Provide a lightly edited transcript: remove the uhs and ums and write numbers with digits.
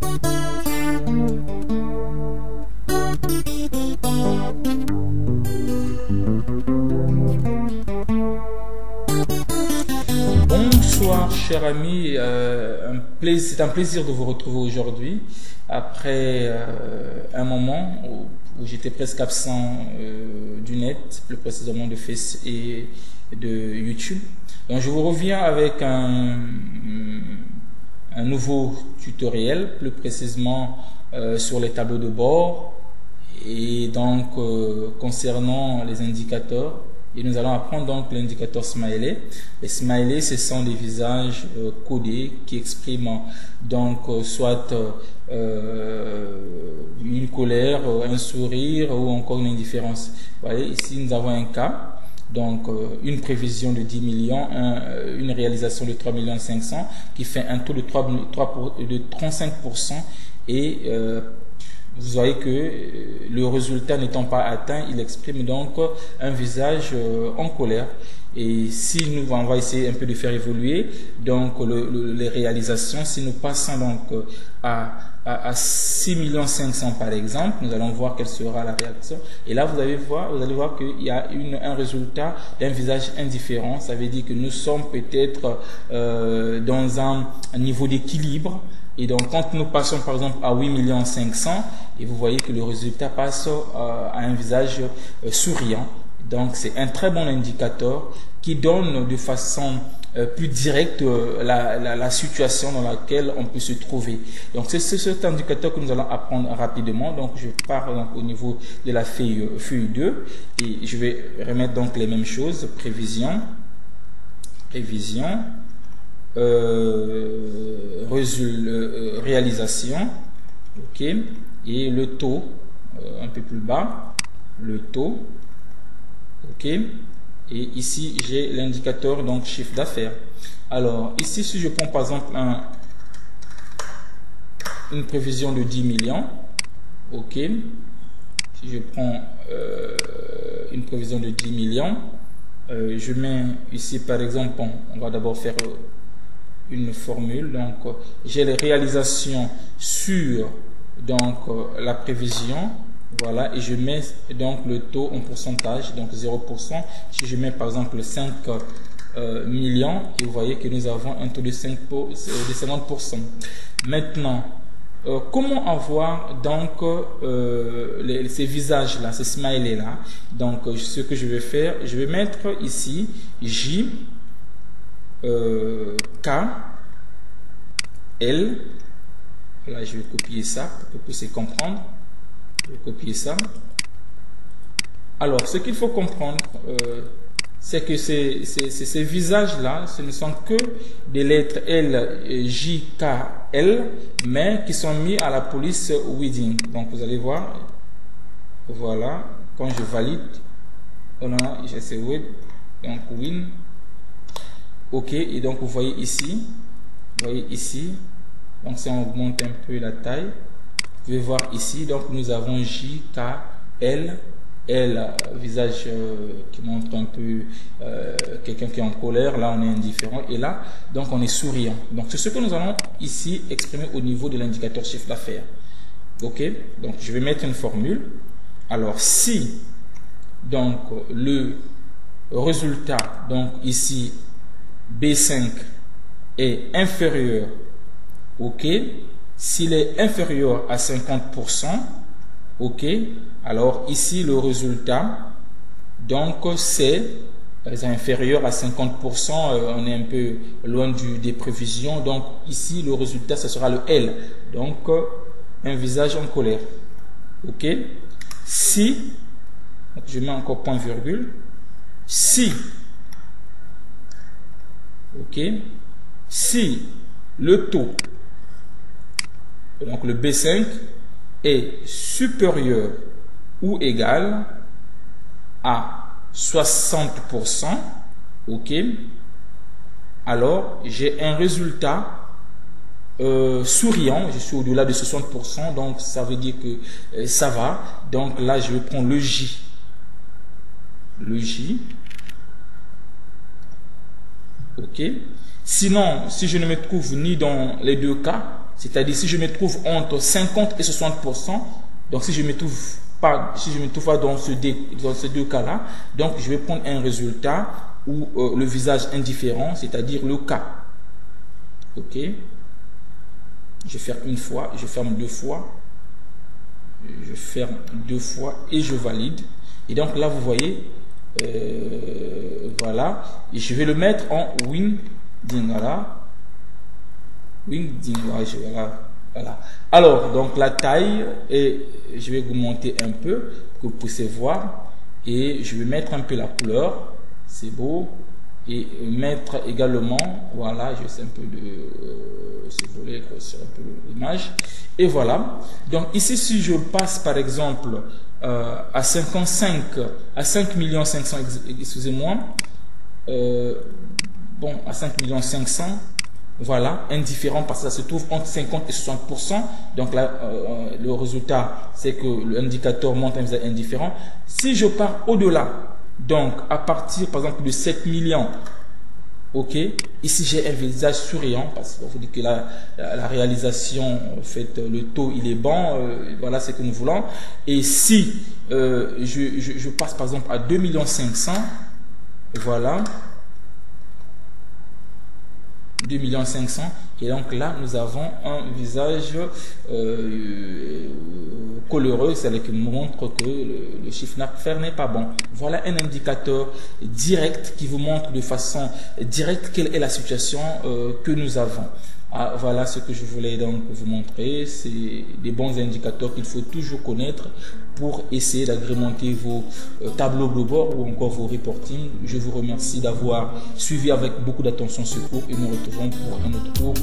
Bonsoir chers amis, c'est un plaisir de vous retrouver aujourd'hui après un moment où j'étais presque absent du net, plus précisément de Face et de YouTube. Donc je vous reviens avec un nouveau tutoriel, plus précisément sur les tableaux de bord et donc concernant les indicateurs. Et nous allons apprendre donc l'indicateur smiley. Les smileys, ce sont des visages codés qui expriment donc soit une colère, un sourire ou encore une indifférence. Vous voyez, ici nous avons un cas, donc une prévision de 10 millions, une réalisation de 3 500 000 qui fait un taux de 35% et vous voyez que le résultat n'étant pas atteint, il exprime donc un visage en colère. Et si on va essayer un peu de faire évoluer donc les réalisations, si nous passons donc à 6 500 000 par exemple, nous allons voir quelle sera la réaction. Et là, vous allez voir qu'il y a un résultat d'un visage indifférent. Ça veut dire que nous sommes peut-être dans un niveau d'équilibre. Et donc, quand nous passons par exemple à 8 500 000, et vous voyez que le résultat passe à un visage souriant. Donc, c'est un très bon indicateur qui donne de façon plus directe la situation dans laquelle on peut se trouver. Donc, c'est cet indicateur que nous allons apprendre rapidement. Donc, je pars donc au niveau de la feuille 2 et je vais remettre donc les mêmes choses. Prévision. Réalisation, ok, et le taux un peu plus bas, le taux, ok, et ici j'ai l'indicateur donc chiffre d'affaires. Alors ici, si je prends par exemple une prévision de 10 millions, ok, si je prends une prévision de 10 millions, je mets ici par exemple, on va d'abord faire une formule. Donc j'ai les réalisations sur donc la prévision, voilà, et je mets donc le taux en pourcentage, donc 0%. Si je mets par exemple 5 millions, et vous voyez que nous avons un taux de 50%. Maintenant, comment avoir donc ces visages là, ces smileys là? Donc ce que je vais faire, je vais mettre ici J K L. Là je vais copier ça pour que vous puissiez comprendre. Je vais copier ça. Alors ce qu'il faut comprendre, c'est que ces visages là, ce ne sont que des lettres L, J, K, L, mais qui sont mis à la police wording. Donc vous allez voir, voilà, quand je valide, on a GC Word, donc win. Ok, et donc vous voyez ici, donc si on augmente un peu la taille, vous pouvez voir ici, donc nous avons J, K, L, visage qui montre un peu quelqu'un qui est en colère, là on est indifférent, et là, donc on est souriant. Donc c'est ce que nous allons ici exprimer au niveau de l'indicateur chiffre d'affaires. Ok, donc je vais mettre une formule. Alors si, donc le résultat, donc ici, B5 est inférieur, ok, s'il est inférieur à 50%, ok, alors ici le résultat, donc c'est inférieur à 50%, on est un peu loin des prévisions, donc ici le résultat ce sera le L, donc un visage en colère, ok. Si, donc je mets encore point virgule, si, ok, si le taux, donc le B5 est supérieur ou égal à 60%, ok, alors j'ai un résultat souriant, je suis au-delà de 60%, donc ça veut dire que ça va. Donc là je vais prendre le J, ok. Sinon, si je ne me trouve ni dans les deux cas, C'est-à-dire si je me trouve entre 50 et 60%, donc si je me trouve pas dans ces deux cas-là, donc je vais prendre un résultat où le visage indifférent, c'est-à-dire le cas. Ok. Je ferme une fois, je ferme deux fois, je ferme deux fois et je valide. Et donc là, vous voyez, voilà. Et je vais le mettre en Wingdingala. Voilà. Alors, donc la taille, et je vais augmenter un peu pour que vous puissiez voir. Et je vais mettre un peu la couleur. C'est beau. Et mettre également, voilà, je sais un peu de ce volet, grossir un peu l'image. Et voilà. Donc ici, si je passe par exemple à 55, à 5 500 000, excusez-moi, bon, à 5 500 000, voilà, indifférent parce que ça se trouve entre 50 et 60%. Donc là, le résultat, c'est que l'indicateur montre un visage indifférent. Si je pars au-delà, donc à partir par exemple de 7 millions, ok, ici j'ai un visage souriant parce que vous dites que la réalisation, en fait, le taux il est bon, voilà ce que nous voulons. Et si je passe par exemple à 2 500 000, voilà, 2 500 000, et donc là nous avons un visage coloreux, c'est-à-dire qui montre que le chiffre d'affaires n'est pas bon. Voilà un indicateur direct qui vous montre de façon directe quelle est la situation que nous avons. Ah, voilà ce que je voulais donc vous montrer. C'est des bons indicateurs qu'il faut toujours connaître pour essayer d'agrémenter vos tableaux de bord ou encore vos reporting. Je vous remercie d'avoir suivi avec beaucoup d'attention ce cours et nous retrouvons pour un autre cours.